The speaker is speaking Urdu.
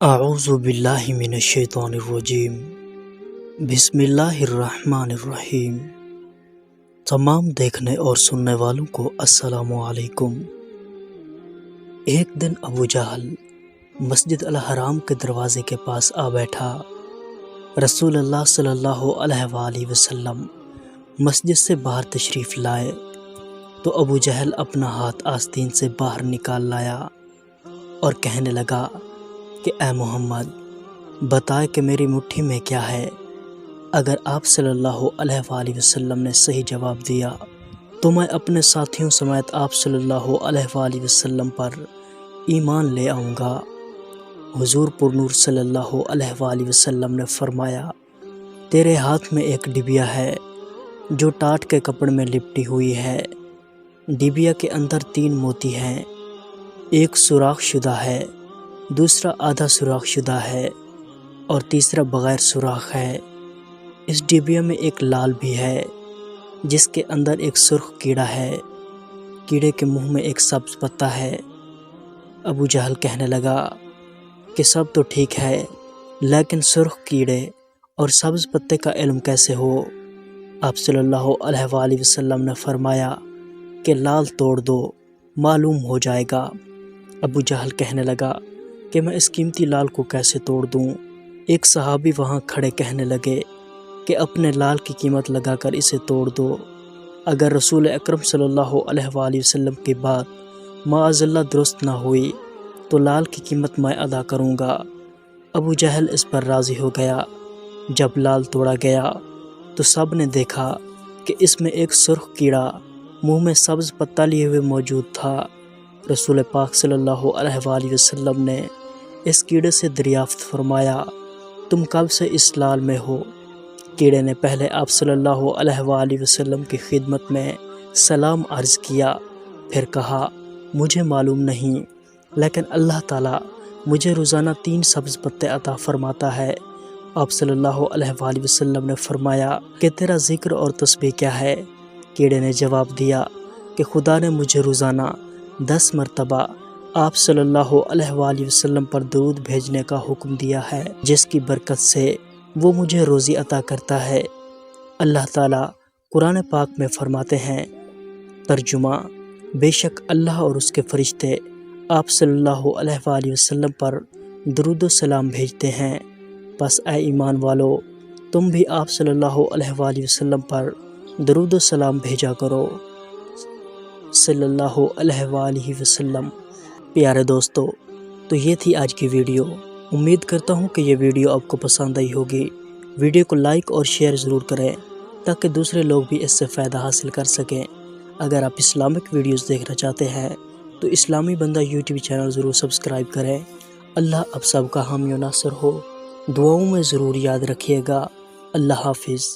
اعوذ باللہ من الشیطان الرجیم، بسم اللہ الرحمن الرحیم۔ تمام دیکھنے اور سننے والوں کو السلام علیکم۔ ایک دن ابو جہل مسجد الحرام کے دروازے کے پاس آ بیٹھا۔ رسول اللہ صلی اللہ علیہ وآلہ وسلم مسجد سے باہر تشریف لائے تو ابو جہل اپنا ہاتھ آستین سے باہر نکال لایا اور کہنے لگا کہ اے محمد، بتائے کہ میری مٹھی میں کیا ہے۔ اگر آپ صلی اللہ علیہ وآلہ وسلم نے صحیح جواب دیا تو میں اپنے ساتھیوں سمیت آپ صلی اللہ علیہ وآلہ وسلم پر ایمان لے آؤں گا۔ حضور پر نور صلی اللہ علیہ وآلہ وسلم نے فرمایا، تیرے ہاتھ میں ایک ڈبیا ہے جو ٹاٹ کے کپڑ میں لپٹی ہوئی ہے۔ ڈبیا کے اندر 3 موتی ہیں، ایک سوراخ شدہ ہے، دوسرا آدھا سوراخ شدہ ہے اور تیسرا بغیر سوراخ ہے۔ اس ڈبیا میں ایک لال بھی ہے جس کے اندر ایک سرخ کیڑا ہے، کیڑے کے منہ میں ایک سبز پتا ہے۔ ابو جہل کہنے لگا کہ سب تو ٹھیک ہے، لیکن سرخ کیڑے اور سبز پتے کا علم کیسے ہو؟ آپ صلی اللہ علیہ وآلہ وسلم نے فرمایا کہ لال توڑ دو، معلوم ہو جائے گا۔ ابو جہل کہنے لگا کہ میں اس قیمتی لال کو کیسے توڑ دوں؟ ایک صحابی وہاں کھڑے کہنے لگے کہ اپنے لال کی قیمت لگا کر اسے توڑ دو۔ اگر رسول اکرم صلی اللہ علیہ وآلہ وسلم کی بات معاذ اللہ درست نہ ہوئی تو لال کی قیمت میں ادا کروں گا۔ ابو جہل اس پر راضی ہو گیا۔ جب لال توڑا گیا تو سب نے دیکھا کہ اس میں ایک سرخ کیڑا منہ میں سبز پتا لیے ہوئے موجود تھا۔ رسول پاک صلی اللہ علیہ وآلہ وسلم نے اس کیڑے سے دریافت فرمایا، تم کب سے اس لال میں ہو؟ کیڑے نے پہلے آپ صلی اللہ علیہ وآلہ وسلم کی خدمت میں سلام عرض کیا، پھر کہا مجھے معلوم نہیں، لیکن اللہ تعالیٰ مجھے روزانہ 3 سبز پتے عطا فرماتا ہے۔ آپ صلی اللہ علیہ وآلہ وسلم نے فرمایا کہ تیرا ذکر اور تسبیح کیا ہے؟ کیڑے نے جواب دیا کہ خدا نے مجھے روزانہ 10 مرتبہ آپ صلی اللہ علیہ وآلہ وسلم پر درود بھیجنے کا حکم دیا ہے، جس کی برکت سے وہ مجھے روزی عطا کرتا ہے۔ اللہ تعالیٰ قرآن پاک میں فرماتے ہیں، ترجمہ، بے شک اللہ اور اس کے فرشتے آپ صلی اللہ علیہ وآلہ وسلم پر درود و سلام بھیجتے ہیں، پس اے ایمان والو، تم بھی آپ صلی اللہ علیہ وآلہ وسلم پر درود و سلام بھیجا کرو، صلی اللہ علیہ وآلہ وسلم۔ پیارے دوستو، تو یہ تھی آج کی ویڈیو۔ امید کرتا ہوں کہ یہ ویڈیو آپ کو پسند آئی ہوگی۔ ویڈیو کو لائک اور شیئر ضرور کریں تاکہ دوسرے لوگ بھی اس سے فائدہ حاصل کر سکیں۔ اگر آپ اسلامک ویڈیوز دیکھنا چاہتے ہیں تو اسلامی بندہ یوٹیوب چینل ضرور سبسکرائب کریں۔ اللہ آپ سب کا حامی و ناصر ہو۔ دعاؤں میں ضرور یاد رکھیے گا۔ اللہ حافظ۔